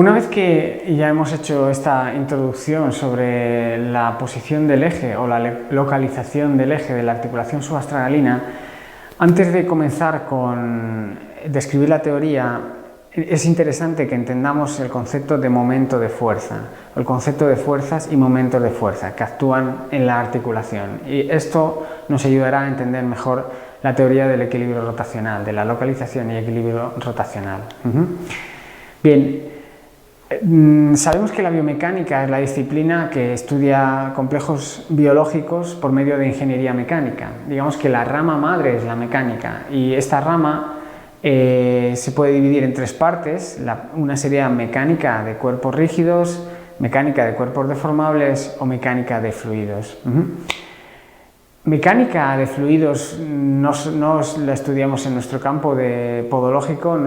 Una vez que ya hemos hecho esta introducción sobre la posición del eje o la localización del eje de la articulación subastragalina, antes de comenzar con describir la teoría, es interesante que entendamos el concepto de momento de fuerza, el concepto de fuerzas y momentos de fuerza que actúan en la articulación. Y esto nos ayudará a entender mejor la teoría del equilibrio rotacional, de la localización y equilibrio rotacional. Bien. Sabemos que la biomecánica es la disciplina que estudia complejos biológicos por medio de ingeniería mecánica. Digamos que la rama madre es la mecánica y esta rama se puede dividir en tres partes. Una sería mecánica de cuerpos rígidos, mecánica de cuerpos deformables o mecánica de fluidos. Mecánica de fluidos no la estudiamos en nuestro campo de podológico,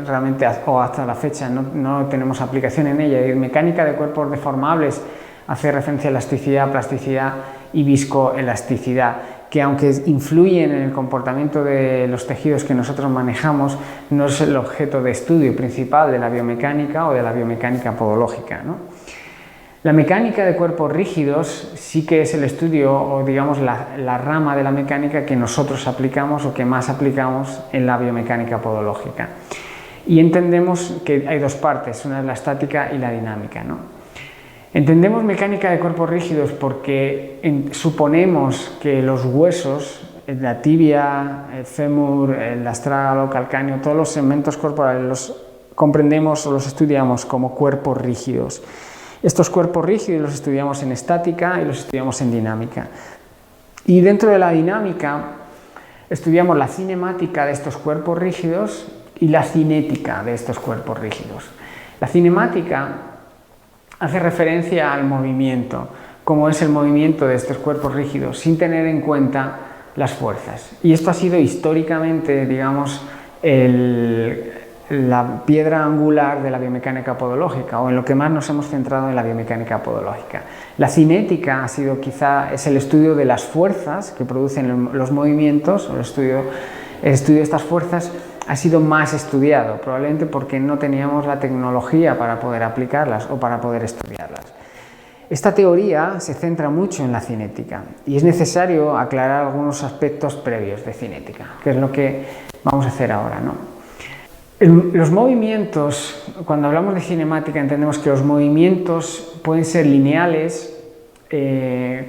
realmente o hasta la fecha no tenemos aplicación en ella. Y mecánica de cuerpos deformables hace referencia a elasticidad, plasticidad y viscoelasticidad, que aunque influyen en el comportamiento de los tejidos que nosotros manejamos, no es el objeto de estudio principal de la biomecánica o de la biomecánica podológica, ¿no? La mecánica de cuerpos rígidos sí que es el estudio o digamos la rama de la mecánica que nosotros aplicamos o que más aplicamos en la biomecánica podológica. Y entendemos que hay dos partes, una es la estática y la dinámica, ¿no? Entendemos mecánica de cuerpos rígidos porque suponemos que los huesos, la tibia, el fémur, el astrágalo, calcáneo, todos los segmentos corporales los comprendemos o los estudiamos como cuerpos rígidos. Estos cuerpos rígidos los estudiamos en estática y los estudiamos en dinámica. Y dentro de la dinámica estudiamos la cinemática de estos cuerpos rígidos y la cinética de estos cuerpos rígidos. La cinemática hace referencia al movimiento, como es el movimiento de estos cuerpos rígidos, sin tener en cuenta las fuerzas. Y esto ha sido históricamente, digamos, la piedra angular de la biomecánica podológica, o en lo que más nos hemos centrado en la biomecánica podológica. La cinética es el estudio de las fuerzas que producen los movimientos, el estudio de estas fuerzas ha sido más estudiado, probablemente porque no teníamos la tecnología para poder aplicarlas o para poder estudiarlas. Esta teoría se centra mucho en la cinética y es necesario aclarar algunos aspectos previos de cinética, que es lo que vamos a hacer ahora, ¿no? Los movimientos, cuando hablamos de cinemática entendemos que los movimientos pueden ser lineales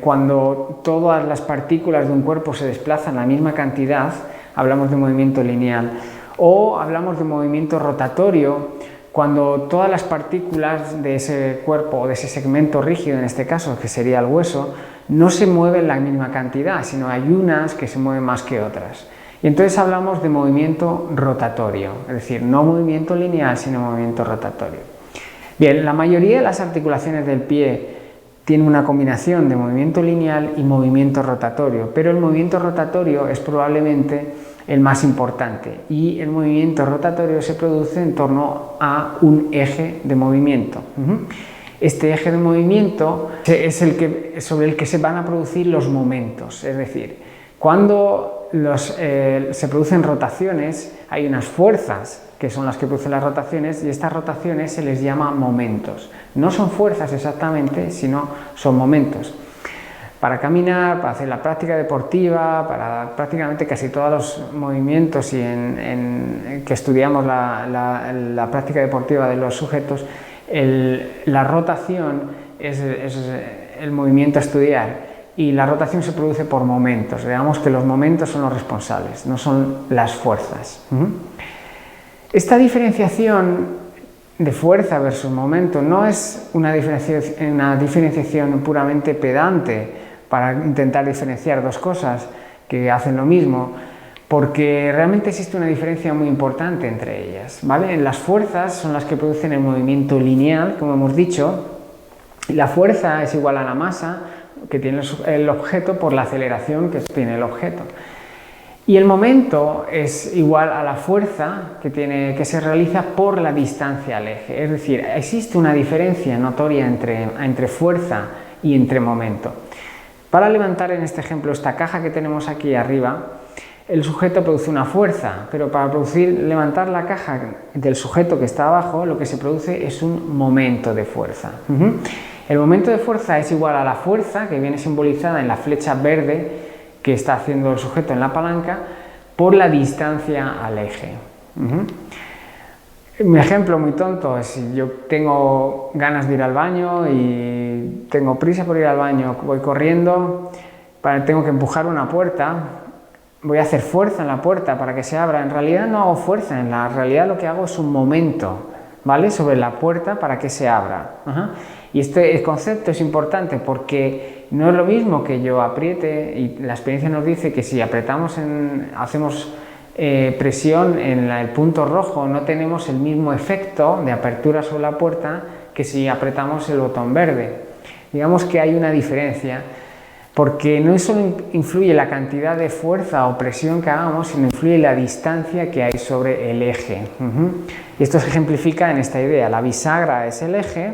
cuando todas las partículas de un cuerpo se desplazan la misma cantidad, hablamos de movimiento lineal, o hablamos de movimiento rotatorio cuando todas las partículas de ese cuerpo o de ese segmento rígido, en este caso que sería el hueso, no se mueven la misma cantidad, sino hay unas que se mueven más que otras. Y entonces hablamos de movimiento rotatorio, es decir, no movimiento lineal, sino movimiento rotatorio. Bien, la mayoría de las articulaciones del pie tienen una combinación de movimiento lineal y movimiento rotatorio, pero el movimiento rotatorio es probablemente el más importante y el movimiento rotatorio se produce en torno a un eje de movimiento. Este eje de movimiento es sobre el que se van a producir los momentos, es decir, cuando se producen rotaciones, hay unas fuerzas que son las que producen las rotaciones y estas rotaciones se les llama momentos. No son fuerzas exactamente, sino son momentos. Para caminar, para hacer la práctica deportiva, para prácticamente casi todos los movimientos y que estudiamos la práctica deportiva de los sujetos, la rotación es el movimiento a estudiar. Y la rotación se produce por momentos, digamos que los momentos son los responsables, no son las fuerzas. Esta diferenciación de fuerza versus momento no es una diferenciación puramente pedante para intentar diferenciar dos cosas que hacen lo mismo, porque realmente existe una diferencia muy importante entre ellas, ¿vale? Las fuerzas son las que producen el movimiento lineal, como hemos dicho, y la fuerza es igual a la masa que tiene el objeto por la aceleración que tiene el objeto. Y el momento es igual a la fuerza que se realiza por la distancia al eje. Es decir, existe una diferencia notoria entre fuerza y entre momento. Para levantar en este ejemplo esta caja que tenemos aquí arriba, el sujeto produce una fuerza, pero para levantar la caja del sujeto que está abajo, lo que se produce es un momento de fuerza. El momento de fuerza es igual a la fuerza que viene simbolizada en la flecha verde que está haciendo el sujeto en la palanca por la distancia al eje. Mi ejemplo muy tonto es si yo tengo ganas de ir al baño y tengo prisa por ir al baño, voy corriendo, tengo que empujar una puerta, voy a hacer fuerza en la puerta para que se abra. En realidad no hago fuerza, en la realidad lo que hago es un momento, ¿vale?, sobre la puerta para que se abra. Y el concepto es importante porque no es lo mismo que yo apriete, y la experiencia nos dice que si apretamos, hacemos presión en el punto rojo, no tenemos el mismo efecto de apertura sobre la puerta que si apretamos el botón verde. Digamos que hay una diferencia, porque no solo influye la cantidad de fuerza o presión que hagamos, sino influye la distancia que hay sobre el eje. Y esto se ejemplifica en esta idea: la bisagra es el eje,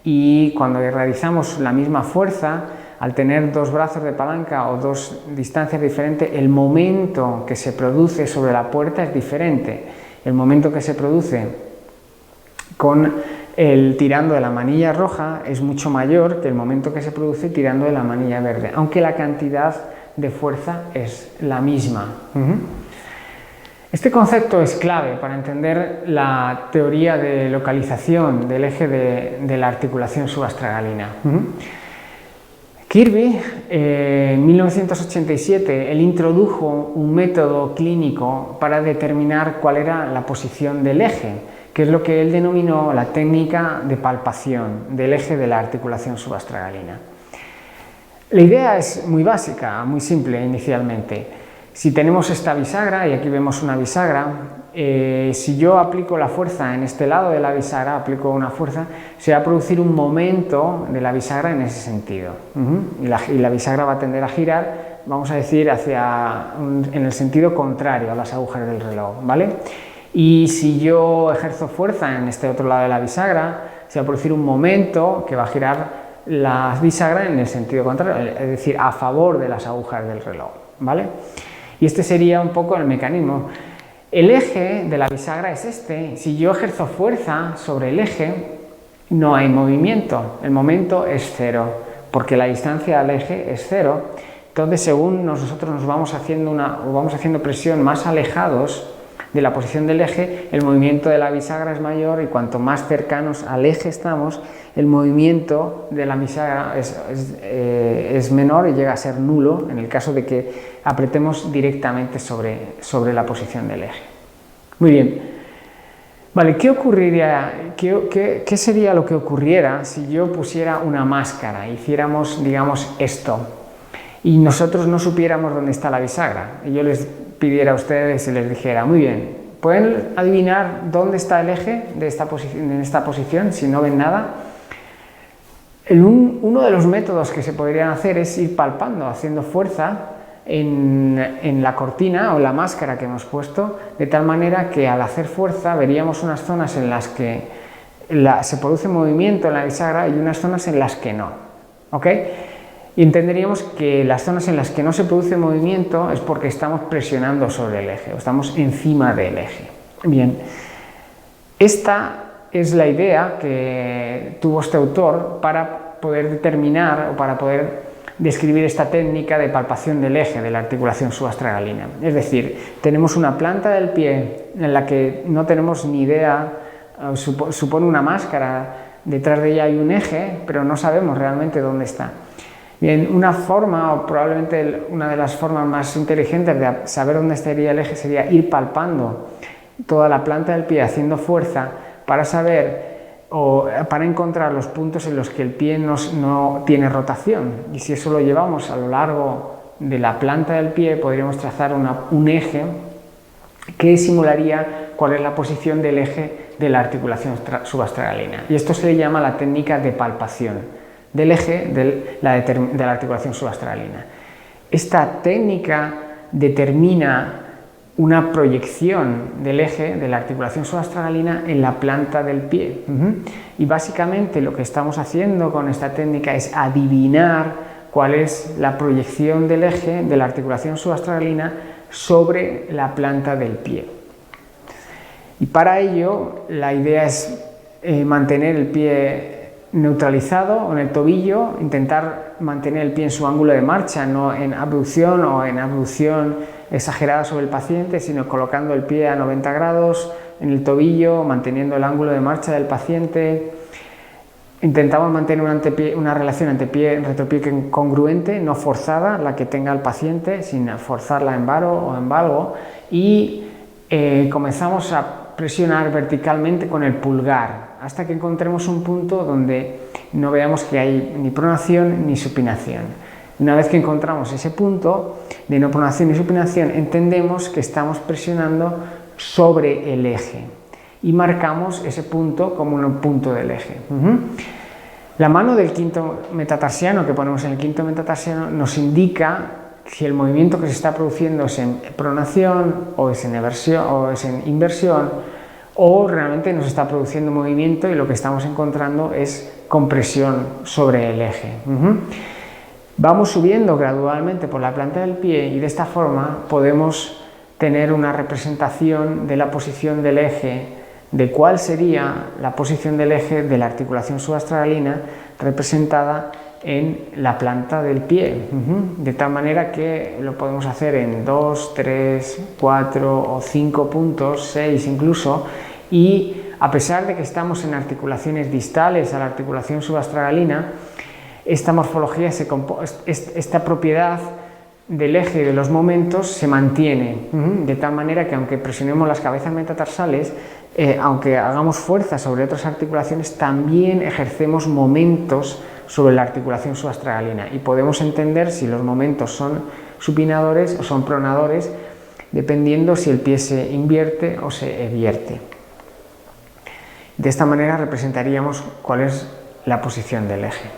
y cuando realizamos la misma fuerza, al tener dos brazos de palanca o dos distancias diferentes, el momento que se produce sobre la puerta es diferente. El momento que se produce tirando de la manilla roja es mucho mayor que el momento que se produce tirando de la manilla verde, aunque la cantidad de fuerza es la misma. Este concepto es clave para entender la teoría de localización del eje de la articulación subastragalina. Kirby, en 1987, él introdujo un método clínico para determinar cuál era la posición del eje, que es lo que él denominó la técnica de palpación del eje de la articulación subastragalina. La idea es muy básica, muy simple inicialmente. Si tenemos esta bisagra, y aquí vemos una bisagra, si yo aplico la fuerza en este lado de la bisagra, aplico una fuerza, se va a producir un momento de la bisagra en ese sentido. Y la bisagra va a tender a girar, vamos a decir, en el sentido contrario a las agujas del reloj, ¿vale? Y si yo ejerzo fuerza en este otro lado de la bisagra, se va a producir un momento que va a girar la bisagra en el sentido contrario, es decir, a favor de las agujas del reloj, ¿vale? Y este sería un poco el mecanismo. El eje de la bisagra es este. Si yo ejerzo fuerza sobre el eje, no hay movimiento. El momento es cero, porque la distancia al eje es cero. Entonces, según nosotros nos vamos haciendo presión más alejados de la posición del eje, el movimiento de la bisagra es mayor, y cuanto más cercanos al eje estamos, el movimiento de la bisagra es menor y llega a ser nulo en el caso de que apretemos directamente sobre la posición del eje. Muy bien. Vale, ¿qué ocurriría? ¿Qué sería lo que ocurriera si yo pusiera una máscara, hiciéramos, digamos, esto, y nosotros no supiéramos dónde está la bisagra? Y yo les pidiera a ustedes y les dijera: muy bien, ¿pueden adivinar dónde está el eje en esta posición si no ven nada? Uno de los métodos que se podrían hacer es ir palpando, haciendo fuerza en la cortina o la máscara que hemos puesto, de tal manera que al hacer fuerza veríamos unas zonas en las que se produce movimiento en la bisagra y unas zonas en las que no, ¿ok? Y entenderíamos que las zonas en las que no se produce movimiento es porque estamos presionando sobre el eje o estamos encima del eje. Bien, esta es la idea que tuvo este autor para poder determinar o para poder describir esta técnica de palpación del eje de la articulación subastragalina. Es decir, tenemos una planta del pie en la que no tenemos ni idea, supone una máscara, detrás de ella hay un eje, pero no sabemos realmente dónde está. Bien, una forma, o probablemente una de las formas más inteligentes de saber dónde estaría el eje, sería ir palpando toda la planta del pie haciendo fuerza para saber o para encontrar los puntos en los que el pie no tiene rotación. Y si eso lo llevamos a lo largo de la planta del pie, podríamos trazar un eje que simularía cuál es la posición del eje de la articulación subastragalina. Y esto se le llama la técnica de palpación del eje de la articulación subastragalina. Esta técnica determina una proyección del eje de la articulación subastragalina en la planta del pie. Y básicamente lo que estamos haciendo con esta técnica es adivinar cuál es la proyección del eje de la articulación subastragalina sobre la planta del pie. Y para ello la idea es mantener el pie neutralizado en el tobillo, intentar mantener el pie en su ángulo de marcha, no en abducción o en abducción exagerada sobre el paciente, sino colocando el pie a 90 grados en el tobillo, manteniendo el ángulo de marcha del paciente. Intentamos mantener una relación antepié-retropie congruente, no forzada, la que tenga el paciente, sin forzarla en varo o en valgo, y comenzamos a presionar verticalmente con el pulgar hasta que encontremos un punto donde no veamos que hay ni pronación ni supinación. Una vez que encontramos ese punto de no pronación ni supinación, entendemos que estamos presionando sobre el eje y marcamos ese punto como un punto del eje. La mano del quinto metatarsiano que ponemos en el quinto metatarsiano nos indica si el movimiento que se está produciendo es en pronación o es en inversión, o realmente nos está produciendo movimiento y lo que estamos encontrando es compresión sobre el eje. Vamos subiendo gradualmente por la planta del pie y de esta forma podemos tener una representación de la posición del eje, de cuál sería la posición del eje de la articulación subastragalina representada en la planta del pie, de tal manera que lo podemos hacer en 2, 3, 4 o 5 puntos, 6 incluso, y a pesar de que estamos en articulaciones distales a la articulación subastragalina, esta morfología, esta propiedad del eje y de los momentos se mantiene, de tal manera que aunque presionemos las cabezas metatarsales, aunque hagamos fuerza sobre otras articulaciones, también ejercemos momentos sobre la articulación subastragalina y podemos entender si los momentos son supinadores o son pronadores, dependiendo si el pie se invierte o se evierte. De esta manera representaríamos cuál es la posición del eje.